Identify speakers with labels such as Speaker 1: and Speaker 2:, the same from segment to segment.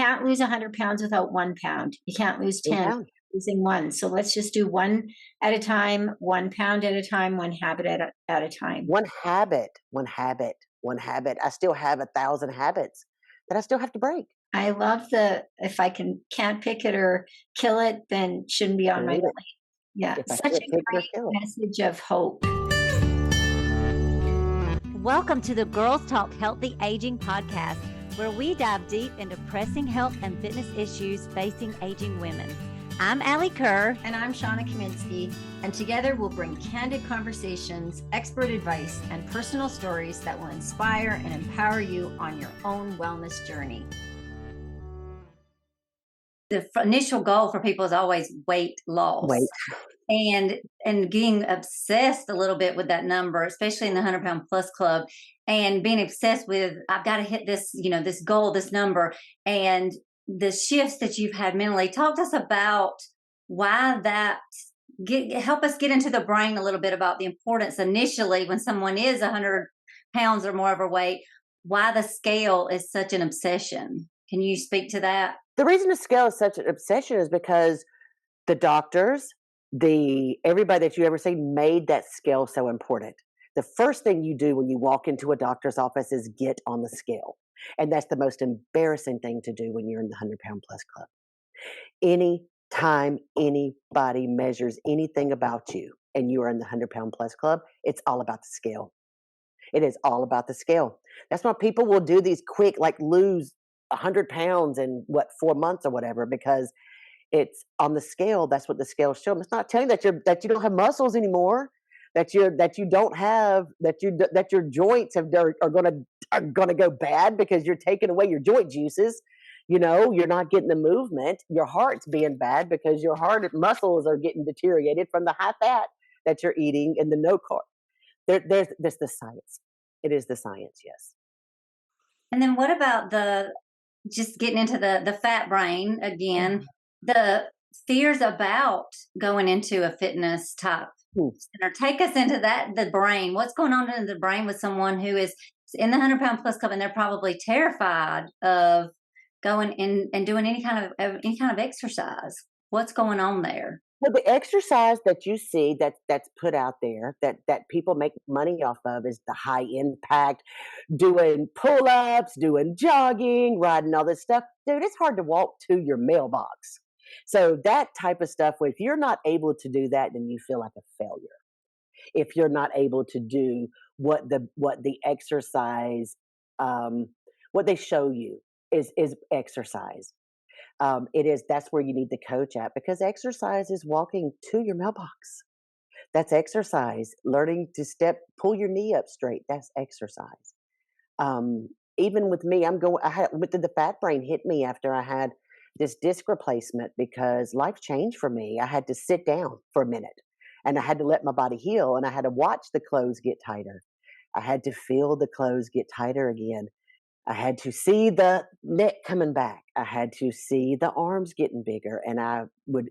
Speaker 1: can't lose 100 pounds without 1 pound. You can't lose 10
Speaker 2: pound.
Speaker 1: using one. So let's just do one at a time, 1 pound at a time, one habit at a time.
Speaker 2: One habit, one habit, one habit. I still have 1,000 habits that I still have to break.
Speaker 1: I love if I can't pick it or kill it, then shouldn't be on my
Speaker 2: Create it.
Speaker 1: plate. Yeah,
Speaker 2: If I
Speaker 1: such
Speaker 2: can't
Speaker 1: a
Speaker 2: pick it or
Speaker 1: great
Speaker 2: kill it.
Speaker 1: message of hope.
Speaker 3: Welcome to the Girls Talk Healthy Aging podcast, where we dive deep into pressing health and fitness issues facing aging women. I'm Alli Kerr.
Speaker 1: And I'm Shawna Kaminski. And together we'll bring candid conversations, expert advice, and personal stories that will inspire and empower you on your own wellness journey. The initial goal for people is always weight loss. And getting obsessed a little bit with that number, especially in the 100-pound plus club, and being obsessed with, I've got to hit this, this goal, this number, and the shifts that you've had mentally. Talk to us about why that, help us get into the brain a little bit about the importance initially when someone is 100 pounds or more overweight, why the scale is such an obsession. Can you speak to that?
Speaker 2: The reason the scale is such an obsession is because the doctors, everybody that you ever see made that scale so important. The first thing you do when you walk into a doctor's office is get on the scale. And that's the most embarrassing thing to do when you're in the 100-pound plus club. Any time anybody measures anything about you and you are in the 100-pound plus club, it's all about the scale. It is all about the scale. That's why people will do these quick, lose 100 pounds in 4 months or whatever, because it's on the scale. That's what the scale shows them. It's not telling you that you don't have muscles anymore, that your joints are gonna go bad because you're taking away your joint juices. You're not getting the movement. Your heart's being bad because your heart muscles are getting deteriorated from the high fat that you're eating and the no carb. There's the science. It is the science, yes.
Speaker 1: And then what about just getting into the fat brain again, the fears about going into a fitness type center? Take us into the brain. What's going on in the brain with someone who is in the 100-pound plus club and they're probably terrified of going in and doing any kind of exercise? What's going on there?
Speaker 2: Well, the exercise that you see that's put out there that people make money off of is the high impact, doing pull-ups, doing jogging, riding all this stuff. Dude, it's hard to walk to your mailbox. So that type of stuff, if you're not able to do that, then you feel like a failure. If you're not able to do what the exercise, what they show you is exercise. That's where you need the coach at, because exercise is walking to your mailbox. That's exercise. Learning to pull your knee up straight. That's exercise. Even with me, the fat brain hit me after I had this disc replacement, because life changed for me. I had to sit down for a minute and I had to let my body heal, and I had to watch the clothes get tighter. I had to feel the clothes get tighter again. I had to see the neck coming back. I had to see the arms getting bigger. And I would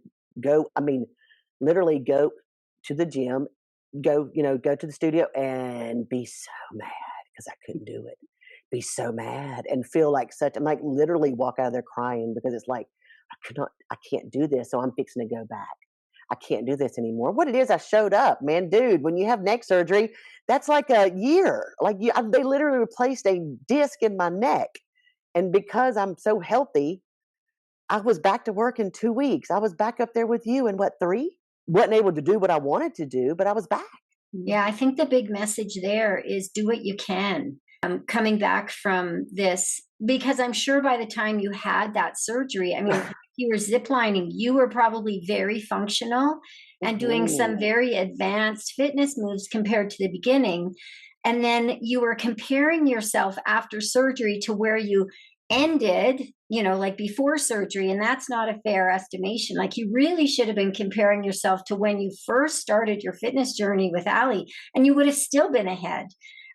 Speaker 2: literally go to the gym, go to the studio and be so mad because I couldn't do it. Be so mad and feel like literally walk out of there crying, because it's like, I can't do this. So I'm fixing to go back. I can't do this anymore. What it is, I showed up, man, dude, when you have neck surgery, that's like a year. They literally replaced a disc in my neck. And because I'm so healthy, I was back to work in 2 weeks. I was back up there with you in 3? Wasn't able to do what I wanted to do, but I was back.
Speaker 1: Yeah, I think the big message there is do what you can. Coming back from this, because I'm sure by the time you had that surgery, if you were ziplining, you were probably very functional and doing some very advanced fitness moves compared to the beginning. And then you were comparing yourself after surgery to where you ended, before surgery. And that's not a fair estimation. You really should have been comparing yourself to when you first started your fitness journey with Alli, and you would have still been ahead.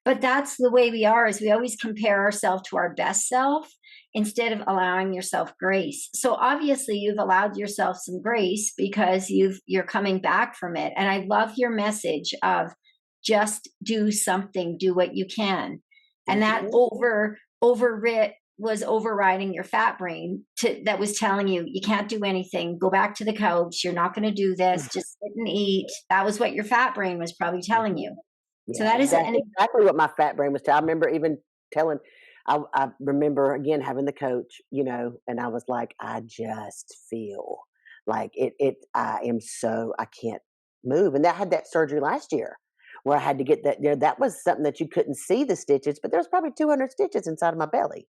Speaker 1: But that's the way we are, is we always compare ourselves to our best self instead of allowing yourself grace. So obviously you've allowed yourself some grace because you're coming back from it. And I love your message of just do something, do what you can. And that overwrit was overriding your fat brain that was telling you, you can't do anything, go back to the couch, you're not going to do this, just sit and eat. That was what your fat brain was probably telling you. So
Speaker 2: Yeah,
Speaker 1: that is,
Speaker 2: that's
Speaker 1: and
Speaker 2: exactly what my fat brain was I remember even telling I remember again having the coach, and I was like, "I just feel like I am so I can't move." And I had that surgery last year where I had to get that that was something that you couldn't see the stitches, but there was probably 200 stitches inside of my belly,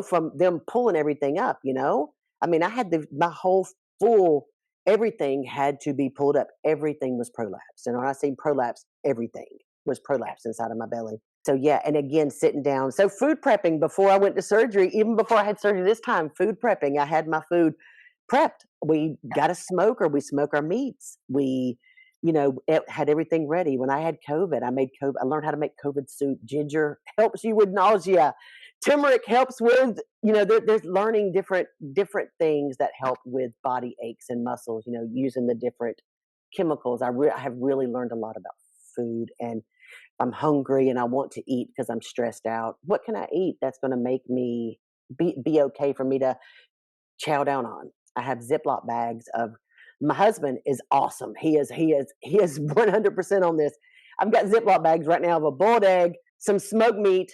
Speaker 2: from them pulling everything up. I mean, I had my whole full everything had to be pulled up. Everything was prolapsed. And when I say prolapse, everything was prolapsed inside of my belly. So yeah, and again, sitting down. So food prepping before I went to surgery, even before I had surgery this time, food prepping. I had my food prepped. We got a smoker. We smoke our meats. We, had everything ready. When I had COVID, I learned how to make COVID soup. Ginger helps you with nausea. Turmeric helps with, there's learning different things that help with body aches and muscles, using the different chemicals. I have really learned a lot about food, and I'm hungry and I want to eat because I'm stressed out. What can I eat that's going to make me be okay for me to chow down on? I have Ziploc bags of. My husband is awesome. He is 100% on this. I've got Ziploc bags right now of a boiled egg, some smoked meat,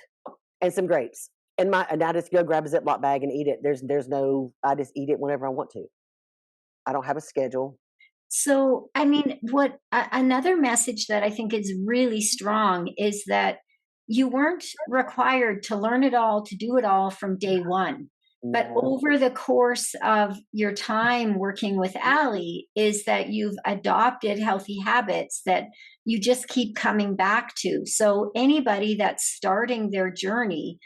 Speaker 2: and some grapes. And I just go grab a Ziploc bag and eat it. There's no. I just eat it whenever I want to. I don't have a schedule.
Speaker 1: so, I mean, another message that I think is really strong is that you weren't required to learn it all, to do it all from day one. But
Speaker 2: No.
Speaker 1: over the course of your time working with Alli, is that you've adopted healthy habits that you just keep coming back to. So anybody that's starting their journey,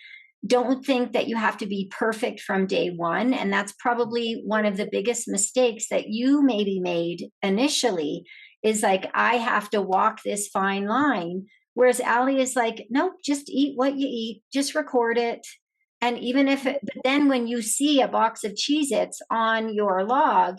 Speaker 1: don't think that you have to be perfect from day one. And that's probably one of the biggest mistakes that you maybe made initially, is like, I have to walk this fine line. Whereas Alli is like, nope, just eat what you eat, just record it. And even if but then when you see a box of Cheez-Its on your log,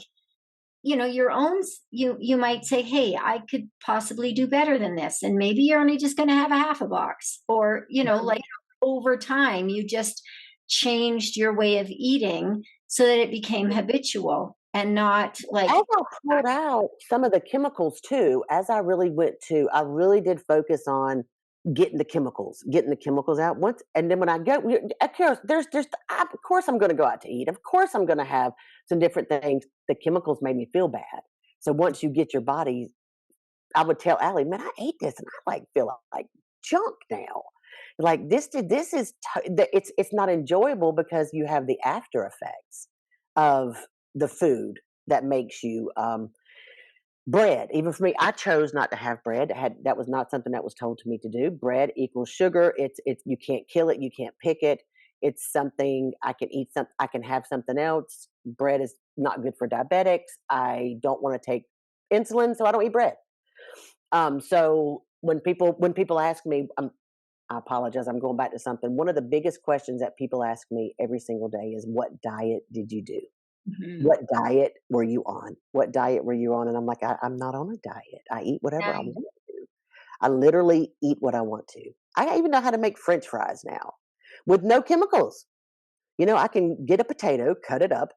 Speaker 1: your own, you might say, hey, I could possibly do better than this. And maybe you're only just going to have a half a box, or, like, over time, you just changed your way of eating so that it became habitual and not like,
Speaker 2: As I pulled out some of the chemicals too, as I really did focus on getting the chemicals out once. And then when I go, of course, of course I'm going to go out to eat. Of course I'm going to have some different things. The chemicals made me feel bad. So once you get your body, I would tell Allie, man, I ate this and I feel like junk now. Like it's not enjoyable because you have the after effects of the food that makes you bread. Even for me, I chose not to have bread. That was not something that was told to me to do. Bread equals sugar. It's you can't kill it, you can't pick it. It's something I can eat. I can have something else. Bread is not good for diabetics. I don't want to take insulin, so I don't eat bread. So when people ask me, I apologize. I'm going back to something. One of the biggest questions that people ask me every single day is, "What diet did you do?
Speaker 1: mhm,
Speaker 2: What diet were you on? What diet were you on?" And I'm like, I'm not on a diet. I eat whatever I
Speaker 1: nice.
Speaker 2: want to. I literally eat what I want to. I even know how to make French fries now with no chemicals. I can get a potato, cut it up,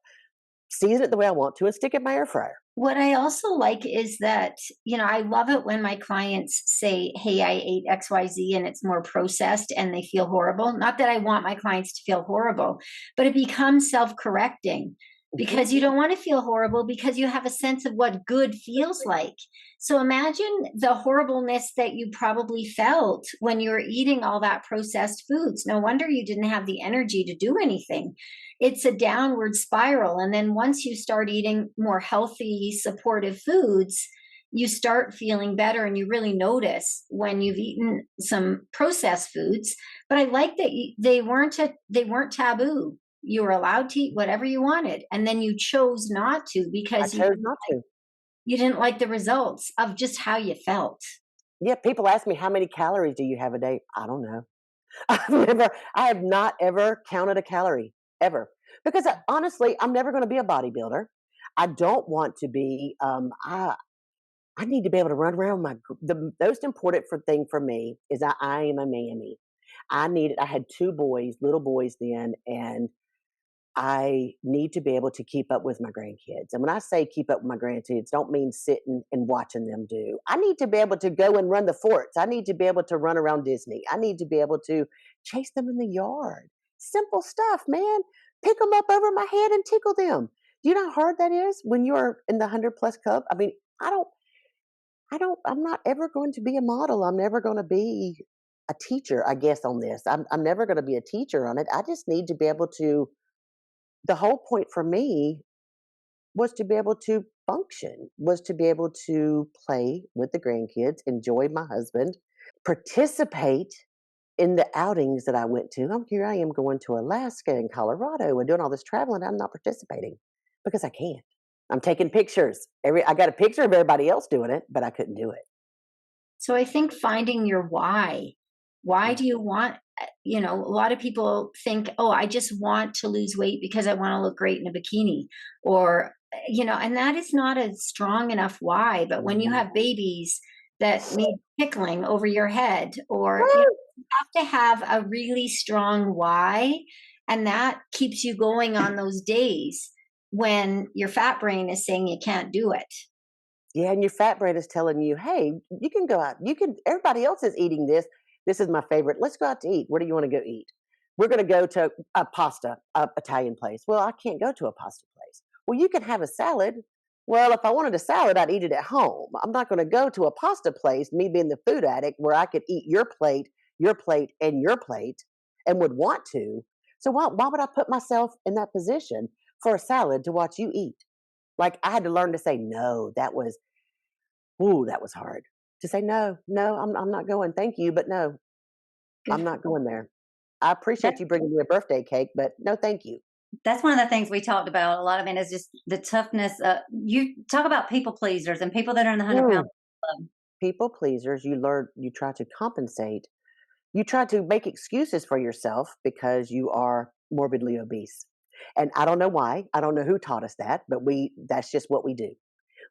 Speaker 2: season it the way I want to, and stick it in my air fryer.
Speaker 1: What I also like is that, I love it when my clients say, hey, I ate XYZ and it's more processed and they feel horrible. Not that I want my clients to feel horrible, but it becomes self correcting,
Speaker 2: Mhm.
Speaker 1: because you don't want to feel horrible because you have a sense of what good feels like. So imagine the horribleness that you probably felt when you were eating all that processed foods. No wonder you didn't have the energy to do anything. It's a downward spiral. And then once you start eating more healthy, supportive foods, you start feeling better, and you really notice when you've eaten some processed foods. But I like that they weren't taboo. You were allowed to eat whatever you wanted, and then you chose not to
Speaker 2: I
Speaker 1: because
Speaker 2: chose not to.
Speaker 1: you didn't like the results of just how you felt.
Speaker 2: Yeah, people ask me, how many calories do you have a day? I don't know. I have not ever counted a calorie ever, because honestly, I'm never going to be a bodybuilder. I don't want to be. I need to be able to run around the most important thing for me is that I am a mammy. I had 2 boys, little boys then, and I need to be able to keep up with my grandkids. And when I say keep up with my grandkids, don't mean sitting and watching them do. I need to be able to go and run the forts. I need to be able to run around Disney. I need to be able to chase them in the yard. Simple stuff, man. Pick them up over my head and tickle them. Do you know how hard that is when you're in the 100 plus club? I mean, I'm not ever going to be a model. I'm never going to be a teacher, I guess, on this. I'm never going to be a teacher on it. I just need to be able to, the whole point for me was to be able to function, was to be able to play with the grandkids, enjoy my husband, participate in the outings that I went to. Here I am going to Alaska and Colorado and doing all this traveling. I'm not participating because I can't. I'm taking pictures. I got a picture of everybody else doing it, but I couldn't do it.
Speaker 1: So I think finding your why. Why do you want, a lot of people think, oh, I just want to lose weight because I want to look great in a bikini, or, and that is not a strong enough why. But when you have babies that need tickling over your head, or you have to have a really strong why, and that keeps you going on those days when your fat brain is saying you can't do it.
Speaker 2: Yeah, and your fat brain is telling you, hey, you can go out. Everybody else is eating this. This is my favorite. Let's go out to eat. Where do you want to go eat? We're going to go to a pasta, Italian place. Well, I can't go to a pasta place. Well, you can have a salad. Well, if I wanted a salad, I'd eat it at home. I'm not going to go to a pasta place, me being the food addict, where I could eat your plate, and your plate, and would want to. So why would I put myself in that position for a salad to watch you eat? Like, I had to learn to say no. That was hard to say no. No, I'm not going. Thank you, but no, I'm not going there. I appreciate you bringing me a birthday cake, but no, thank you.
Speaker 3: That's one of the things we talked about a lot of, and is just the toughness. You talk about people pleasers and people that are in the 100-pound club.
Speaker 2: People pleasers. You try to compensate. You try to make excuses for yourself because you are morbidly obese. And I don't know why. I don't know who taught us that, but that's just what we do.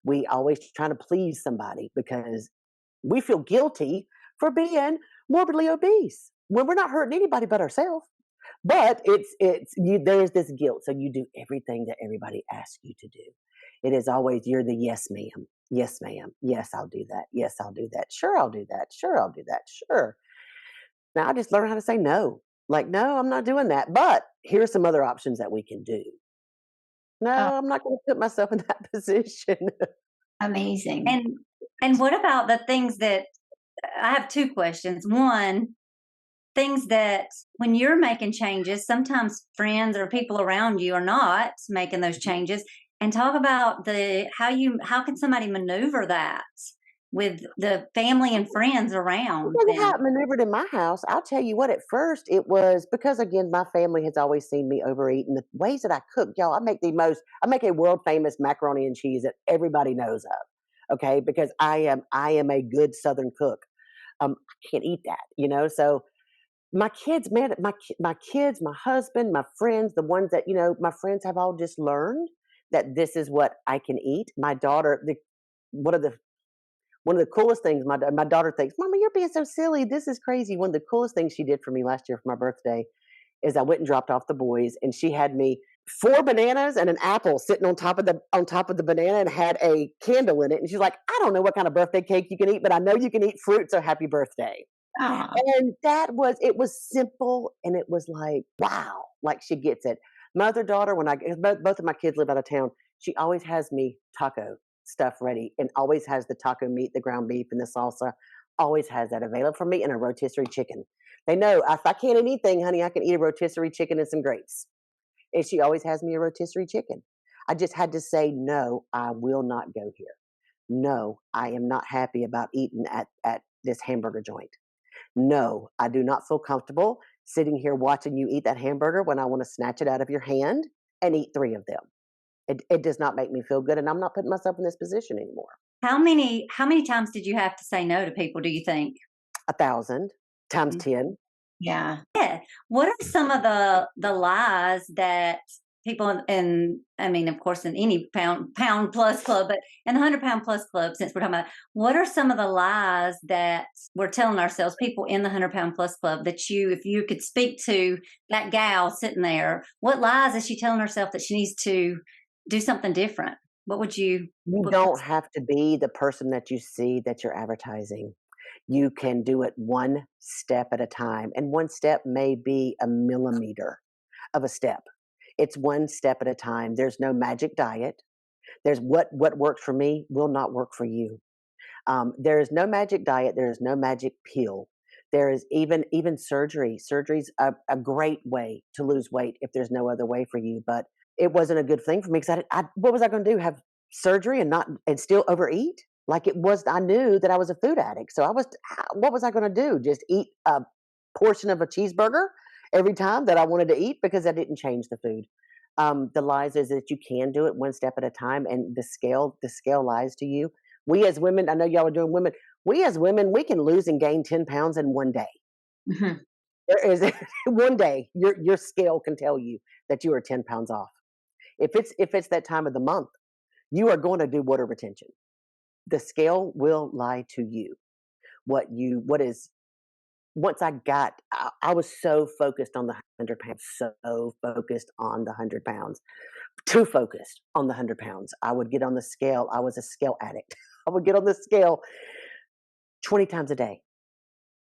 Speaker 2: We always try to please somebody because we feel guilty for being morbidly obese when we're not hurting anybody but ourselves. But there is this guilt, so you do everything that everybody asks you to do. It is always, you're the yes ma'am, yes ma'am, yes I'll do that, yes I'll do that, sure I'll do that, sure I'll do that, sure. Now I just learned how to say no. Like, no, I'm not doing that. But here's some other options that we can do. No, I'm not going to put myself in that position.
Speaker 1: Amazing.
Speaker 3: And what about the things that, I have 2 questions. One, things that when you're making changes, sometimes friends or people around you are not making those changes, and talk about how can somebody maneuver that with the family and friends around them?
Speaker 2: How it maneuvered in my house, I'll tell you what, at first it was because, again, my family has always seen me overeat, and the ways that I cook, y'all, I make a world famous macaroni and cheese that everybody knows of. Okay. Because I am a good Southern cook. I can't eat that, so my kids, man, my kids, my husband, my friends, the ones that, my friends have all just learned that this is what I can eat. My daughter, one of the coolest things, my daughter thinks, Mama, you're being so silly. This is crazy. One of the coolest things she did for me last year for my birthday is I went and dropped off the boys, and she had me 4 bananas and an apple sitting on top of the banana, and had a candle in it. And she's like, I don't know what kind of birthday cake you can eat, but I know you can eat fruit. So happy birthday. And it was simple, and it was like, wow, like she gets it. My other daughter, both of my kids live out of town, she always has me taco stuff ready, and always has the taco meat, the ground beef, and the salsa, always has that available for me, and a rotisserie chicken. They know if I can't eat anything, honey, I can eat a rotisserie chicken and some grapes. And she always has me a rotisserie chicken. I just had to say, no, I will not go here. No, I am not happy about eating at this hamburger joint. No, I do not feel comfortable sitting here watching you eat that hamburger when I want to snatch it out of your hand and eat 3 of them. It does not make me feel good, and I'm not putting myself in this position anymore.
Speaker 3: How many times did you have to say no to people, do you think?
Speaker 2: 1,000 times 10.
Speaker 1: Yeah.
Speaker 3: Yeah. What are some of the lies that people I mean, of course, in any pound plus club, but in the 100-pound plus club, since we're talking about, what are some of the lies that we're telling ourselves, people in the 100-pound plus club, that if you could speak to that gal sitting there, what lies is she telling herself that she needs to do something different? What would you?
Speaker 2: You don't have to be the person that you see that you're advertising. You can do it one step at a time, and one step may be a millimeter of a step. It's one step at a time. There's no magic diet. There's what works for me will not work for you. There is no magic diet. There is no magic pill. There is even surgery. Surgery's a great way to lose weight if there's no other way for you. But it wasn't a good thing for me because what was I going to do? Have surgery and still overeat? Like it was, I knew that I was a food addict. So what was I going to do? Just eat a portion of a cheeseburger every time that I wanted to eat because I didn't change the food. The lies is that you can do it one step at a time, and the scale lies to you. We as women, I know y'all are doing women. We as women, we can lose and gain 10 pounds in one day.
Speaker 1: Mhm.
Speaker 2: There is one day your scale can tell you that you are 10 pounds off. If it's that time of the month, you are going to do water retention. The scale will lie to you. Once I was so focused on the 100 pounds, so focused on the 100 pounds, too focused on the 100 pounds. I would get on the scale. I was a scale addict. I would get on the scale 20 times a day.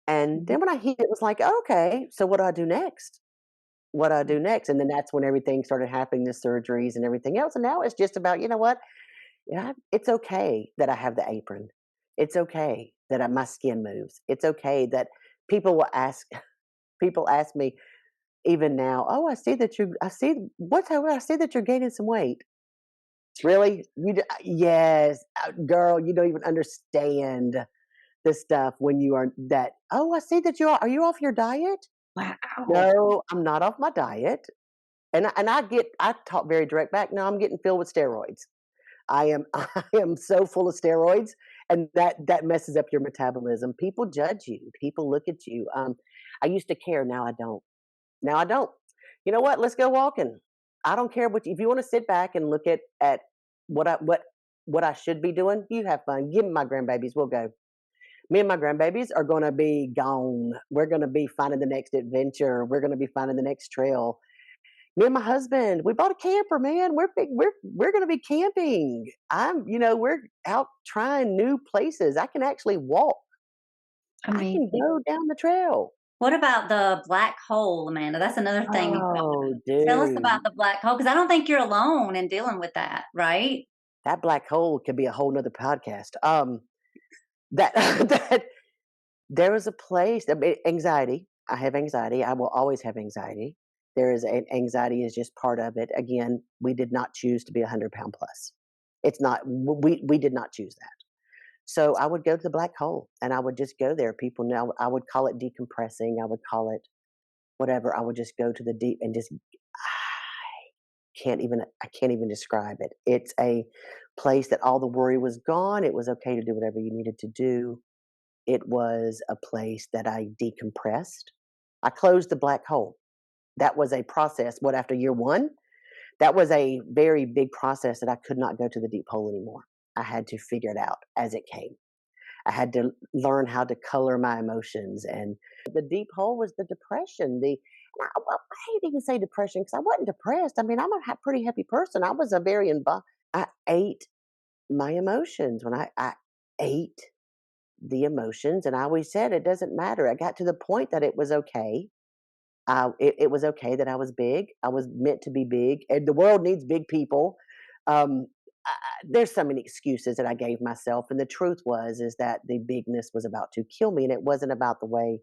Speaker 2: And then when I hit it, was like, okay, so what do I do next? What do I do next? And then that's when everything started happening, the surgeries and everything else. And now it's just about, you know what? Yeah, it's okay that I have the apron. It's okay that my skin moves. It's okay that people will ask. People ask me even now. Oh, I see that I see that you're gaining some weight. Really? Yes, girl. You don't even understand this stuff when you are that. Oh, I see that are you off your diet?
Speaker 1: Wow.
Speaker 2: No, I'm not off my diet. I talk very direct back. No, I'm getting filled with steroids. I am I am so full of steroids, and that messes up your metabolism. People judge you. People look at you. I used to care. Now I don't. Now I don't. You know what? Let's go walking. I don't care if you want to sit back and look at what I should be doing. You have fun. Give me my grandbabies. We'll go. Me and my grandbabies are going to be gone. We're going to be finding the next adventure. We're going to be finding the next trail. Me and my husband, we bought a camper, man. We're going to be camping. We're out trying new places. I can actually walk. I can
Speaker 1: Amazing.
Speaker 2: go down the trail.
Speaker 3: What about the black hole, Amanda? That's another thing.
Speaker 2: Oh,
Speaker 3: Tell us
Speaker 2: dude.
Speaker 3: about the black hole, because I don't think you're alone in dealing with that, right?
Speaker 2: That black hole could be a whole nother podcast. That that there is a place. I mean, anxiety. I have anxiety. I will always have anxiety. Anxiety is just part of it. Again, we did not choose to be 100-pound plus. It's not. We did not choose that. So I would go to the black hole, and I would just go there. People know I would call it decompressing. I would call it whatever. I would just go to the deep and just I can't even describe it. It's a place that all the worry was gone. It was okay to do whatever you needed to do. It was a place that I decompressed. I closed the black hole. That was a process. What, after year one? That was a very big process that I could not go to the deep hole anymore. I had to figure it out as it came. I had to learn how to color my emotions. And the deep hole was the depression. I hate even say depression because I wasn't depressed. I mean, I'm a pretty happy person. I was I ate my emotions when I ate the emotions. And I always said, it doesn't matter. I got to the point that it was okay. It was okay that I was big. I was meant to be big, and the world needs big people. Um, there's so many excuses that I gave myself, and the truth is that the bigness was about to kill me, and it wasn't about the way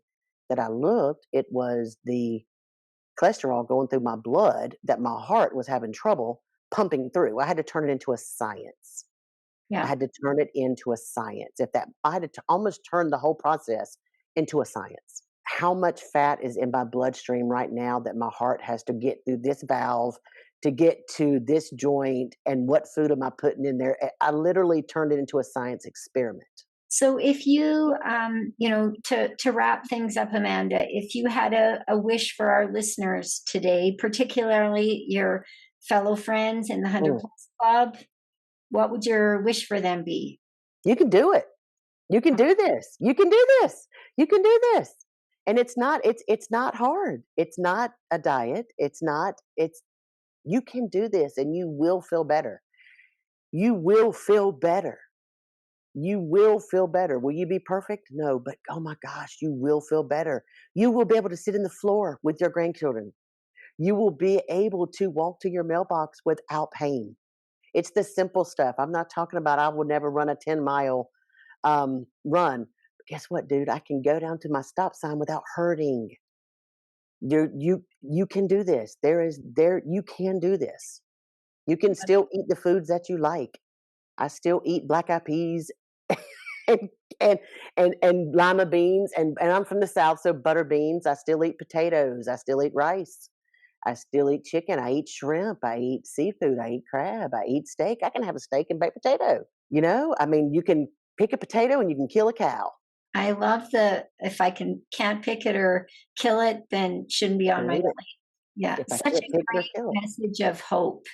Speaker 2: that I looked. It was the cholesterol going through my blood that my heart was having trouble pumping through. I had to turn it into a science. I
Speaker 1: Yeah.
Speaker 2: had to turn it into a science. I had to almost turn the whole process into a science. How much fat is in my bloodstream right now that my heart has to get through this valve to get to this joint, and what food am I putting in there? I literally turned it into a science experiment.
Speaker 1: So if you, to wrap things up, Amanda, if you had a wish for our listeners today, particularly your fellow friends in the 100
Speaker 2: Mm.
Speaker 1: Plus Club, what would your wish for them be?
Speaker 2: You can do it. You can do this. You can do this. You can do this. And it's not hard. It's not a diet. It's you can do this and you will feel better. You will feel better. You will feel better. Will you be perfect? No, but oh my gosh, you will feel better. You will be able to sit in the floor with your grandchildren. You will be able to walk to your mailbox without pain. It's the simple stuff. I'm not talking about I will never run a 10-mile run. But guess what, dude? I can go down to my stop sign without hurting. You can do this. You can do this. You can still eat the foods that you like. I still eat black eyed peas and and and lima beans and I'm from the South, so butter beans. I still eat potatoes. I still eat rice. I still eat chicken. I eat shrimp. I eat seafood. I eat crab. I eat steak. I can have a steak and baked potato. I mean, you can pick a potato and you can kill a cow.
Speaker 1: I love the if I can't pick it or kill it, then shouldn't be on
Speaker 2: And
Speaker 1: my
Speaker 2: eat it.
Speaker 1: plate. Yeah,
Speaker 2: If I
Speaker 1: such
Speaker 2: can't
Speaker 1: a
Speaker 2: pick it or
Speaker 1: great
Speaker 2: kill it.
Speaker 1: message of hope.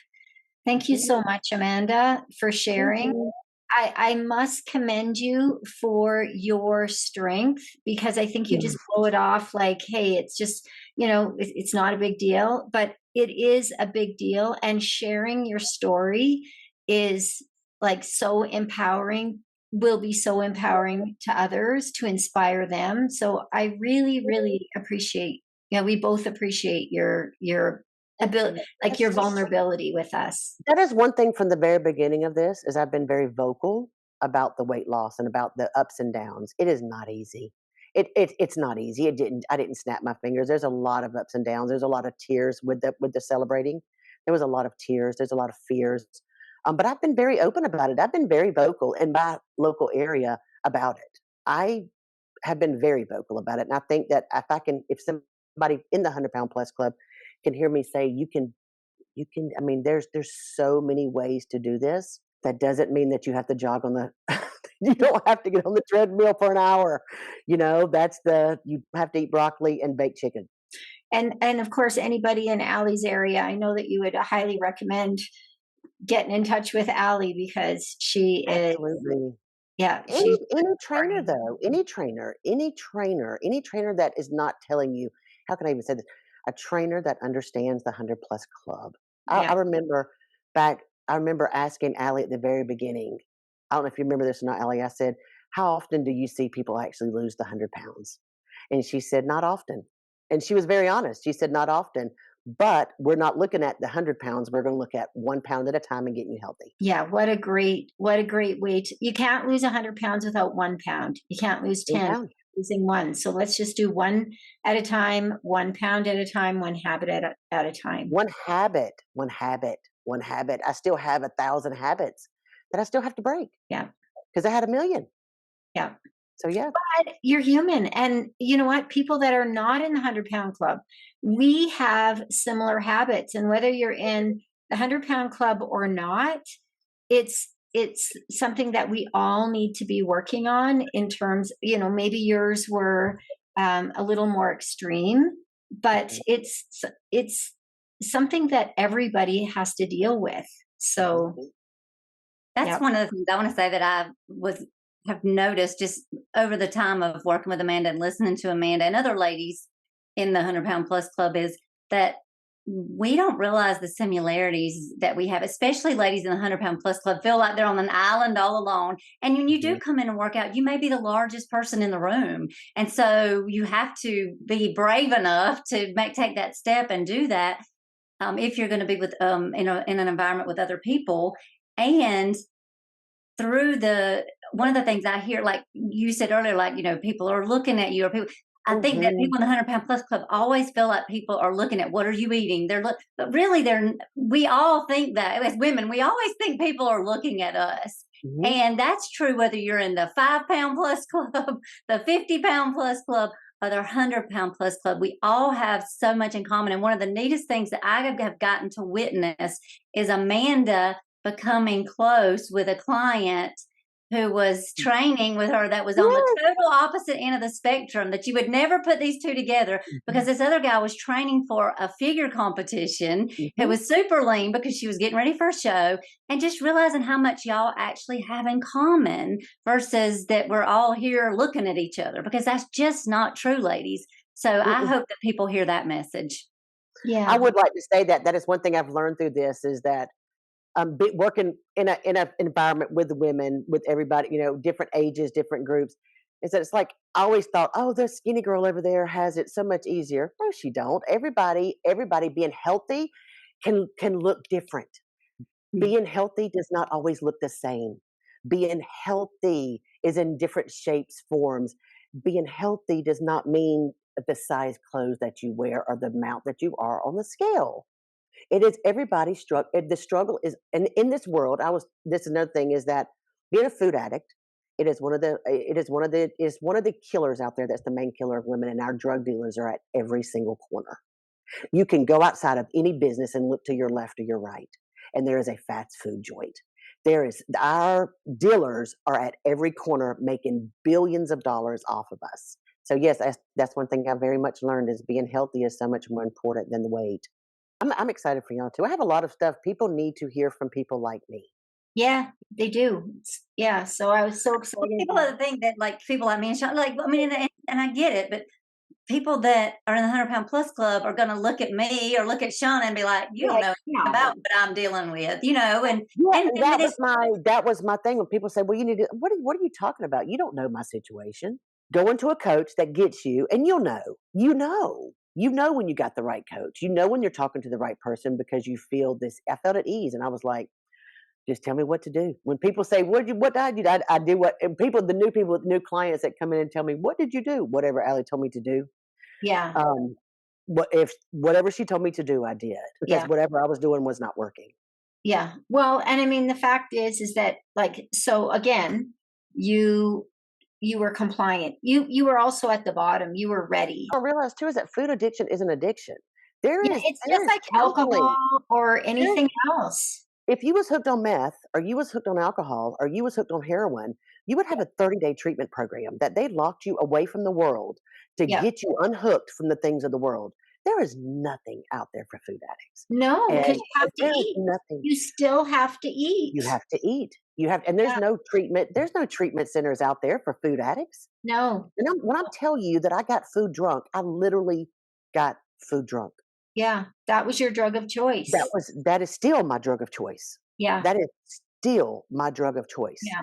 Speaker 1: Thank you
Speaker 2: Mhm.
Speaker 1: so much, Amanda, for
Speaker 2: Thank
Speaker 1: sharing.
Speaker 2: you.
Speaker 1: I must commend you for your strength because I think you
Speaker 2: Yeah.
Speaker 1: just blow it off like, hey, it's just, it's not a big deal, but it is a big deal. And sharing your story is like so empowering, will be so empowering to others to inspire them. So I really, really appreciate, we both appreciate your ability, like your
Speaker 2: That's
Speaker 1: vulnerability with us.
Speaker 2: That is one thing from the very beginning of this is I've been very vocal about the weight loss and about the ups and downs. It is not easy. It's not easy. I didn't snap my fingers. There's a lot of ups and downs. There's a lot of tears with the celebrating. There was a lot of tears. There's a lot of fears. But I've been very open about it. I've been very vocal in my local area about it. I have been very vocal about it. And I think that if somebody in the 100 Pound Plus Club can hear me say, I mean, there's so many ways to do this. That doesn't mean that you have to jog on the, you don't have to get on the treadmill for an hour. You have to eat broccoli and baked chicken.
Speaker 1: And of course, anybody in Allie's area, I know that you would highly recommend getting in touch with Alli because she is,
Speaker 2: Absolutely.
Speaker 1: yeah,
Speaker 2: Any
Speaker 1: she's
Speaker 2: any trainer though, any trainer that is not telling you, how can I even say this? A trainer that understands the 100 Plus Club. I,
Speaker 1: yeah,
Speaker 2: I remember back. I remember asking Allie at the very beginning. I don't know if you remember this or not, Allie. I said, "How often do you see people actually lose the 100 pounds?" And she said, "Not often." And she was very honest. She said, "Not often." But we're not looking at the 100 pounds. We're going to look at 1 pound at a time and getting you healthy.
Speaker 1: yeah. What a great way to, you can't lose 100 pounds without 1 pound. You can't lose
Speaker 2: One
Speaker 1: 10
Speaker 2: pound.
Speaker 1: using one. So let's just do one at a time, 1 pound at a time, one habit at a time.
Speaker 2: One habit. I still have 1,000 habits that I still have to break
Speaker 1: Yeah.
Speaker 2: because I had a million.
Speaker 1: Yeah.
Speaker 2: So yeah,
Speaker 1: But you're human. And you know what? People that are not in the 100 Pound Club, we have similar habits. And whether you're in the 100 Pound Club or not, it's something that we all need to be working on in terms, maybe yours were a little more extreme, but
Speaker 2: mhm,
Speaker 1: it's something that everybody has to deal with. So,
Speaker 2: mhm,
Speaker 3: That's
Speaker 1: yeah.
Speaker 3: one of the things I want to say that have noticed just over the time of working with Amanda and listening to Amanda and other ladies in the 100 Pound Plus Club is that we don't realize the similarities that we have, especially ladies in the 100 Pound Plus Club feel like they're on an island all alone. And when you do
Speaker 2: mhm.
Speaker 3: come in and work out, you may be the largest person in the room. And so you have to be brave enough to take that step and do that. If you're going to be with in an environment with other people. And through one of the things I hear, like you said earlier, like, people are looking at you or people, I think that
Speaker 2: Mhm.
Speaker 3: people in the 100 Pound Plus Club always feel like people are looking at what are you eating? But really we all think that as women, we always think people are looking at us.
Speaker 2: Mhm.
Speaker 3: And that's true whether you're in the 5 Pound Plus Club, the 50 Pound Plus Club, or the 100 Pound Plus Club. We all have so much in common. And one of the neatest things that I have gotten to witness is Amanda becoming close with a client who was training with her that was on the
Speaker 2: Yes.
Speaker 3: total opposite end of the spectrum, that you would never put these two together, because this other guy was training for a figure competition who was super lean because she was getting ready for a show, and just realizing how much y'all actually have in common versus that we're all here looking at each other, because that's just not true, ladies. So I hope that people hear that message.
Speaker 1: Yeah.
Speaker 2: I would like to say that that is one thing I've learned through this is that working in a environment with women, with everybody, you know, different ages, different groups, is that it's like I always thought, oh, the skinny girl over there has it so much easier. No, she don't. Everybody being healthy can look different. Being healthy does not always look the same. Being healthy is in different shapes, forms. Being healthy does not mean the size clothes that you wear or the amount that you are on the scale. It is everybody's struggle. The struggle is, and in this world, this is another thing is that being a food addict, is one of the killers out there. That's the main killer of women, and our drug dealers are at every single corner. You can go outside of any business and look to your left or your right, and there is a fast food joint. Our dealers are at every corner making billions of dollars off of us. So yes, that's one thing I very much learned is being healthy is so much more important than the weight. I'm excited for y'all too. I have a lot of stuff. People need to hear from people like me.
Speaker 1: Yeah, they do. Yeah. So I was so excited.
Speaker 3: People are the thing that, like, people like me and Shawna, like, I mean, and I get it, but people that are in the 100-pound plus club are going to look at me or look at Shawna and be like, you don't know about what I'm dealing with, you know? And
Speaker 2: that was my thing when people say, well, you need to, what are you talking about? You don't know my situation. Go into a coach that gets you, and you'll know. You know when you got the right coach. You know when you're talking to the right person because you feel this. I felt at ease, and I was like, just tell me what to do. When people say, what did I do? I do what, and the new clients that come in and tell me, what did you do? Whatever Alli told me to do.
Speaker 1: Yeah.
Speaker 2: Whatever she told me to do, I did, because whatever I was doing was not working.
Speaker 1: Yeah. Well, and I mean, the fact is that, like, so again, you were compliant. You were also at the bottom. You were ready.
Speaker 2: I realized too is that food addiction is an addiction.
Speaker 1: It's just like alcohol or anything else.
Speaker 2: If you was hooked on meth, or you was hooked on alcohol, or you was hooked on heroin, you would have a 30-day treatment program that they locked you away from the world to get you unhooked from the things of the world. There is nothing out there for food addicts.
Speaker 1: No, because you have to eat.
Speaker 2: Nothing.
Speaker 1: You still have to eat.
Speaker 2: You have to eat. And there's no treatment. There's no treatment centers out there for food addicts.
Speaker 1: No.
Speaker 2: And when I'm telling you that I got food drunk, I literally got food drunk.
Speaker 1: Yeah, that was your drug of choice.
Speaker 2: That is still my drug of choice.
Speaker 1: Yeah.
Speaker 2: That is still my drug of choice.
Speaker 1: Yeah.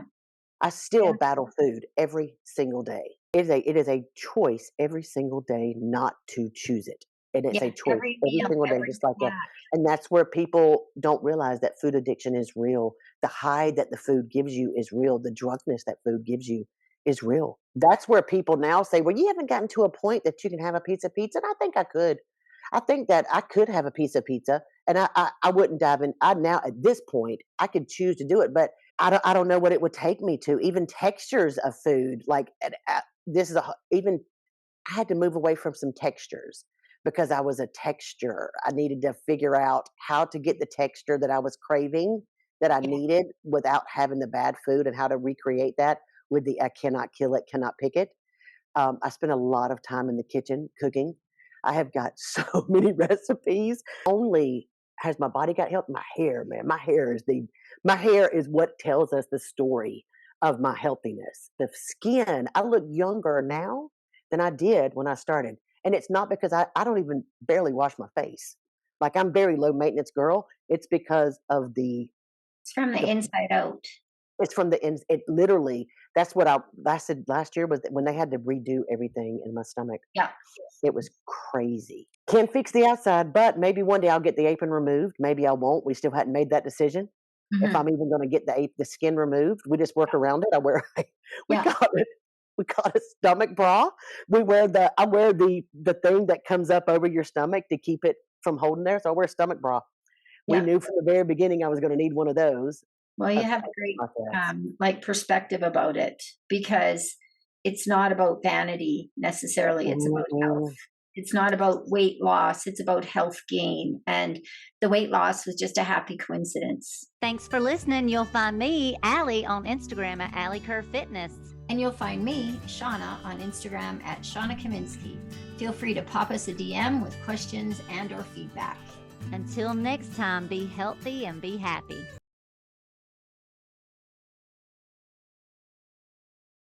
Speaker 2: I still battle food every single day. It is a choice every single day not to choose it. And it's a choice every single day, just like that. And that's where people don't realize that food addiction is real. The high that the food gives you is real. The drunkenness that food gives you is real. That's where people now say, well, you haven't gotten to a point that you can have a piece of pizza. And I think I could. I think that I could have a piece of pizza, and I wouldn't dive in. Now at this point, I could choose to do it, but I don't know what it would take me to. Even textures of food, like even I had to move away from some textures because I was a texture. I needed to figure out how to get the texture that I was craving, that I needed, without having the bad food, and how to recreate that with the I cannot kill it, cannot pick it. I spent a lot of time in the kitchen cooking. I have got so many recipes. Only has my body got health. My hair, man, my hair is what tells us the story of my healthiness. The skin, I look younger now than I did when I started. And it's not because I don't even barely wash my face. Like, I'm very low maintenance girl. It's because of
Speaker 1: it's from the inside out.
Speaker 2: It's from the ends. It literally, that's what I said last year, was that when they had to redo everything in my stomach.
Speaker 1: Yeah.
Speaker 2: It was crazy. Can't fix the outside, but maybe one day I'll get the apron removed. Maybe I won't. We still hadn't made that decision. If I'm even going to get the skin removed, we just work around it. We got a stomach bra. I wear the thing that comes up over your stomach to keep it from holding there. So I wear a stomach bra. We knew from the very beginning I was going to need one of those.
Speaker 1: Well, you have a great perspective about it, because it's not about vanity necessarily. It's about health. It's not about weight loss, it's about health gain. And the weight loss was just a happy coincidence.
Speaker 4: Thanks for listening. You'll find me, Alli, on Instagram at Alli Kerr Fitness.
Speaker 1: And you'll find me, Shawna, on Instagram at Shawna Kaminski. Feel free to pop us a DM with questions and or feedback.
Speaker 4: Until next time, be healthy and be happy.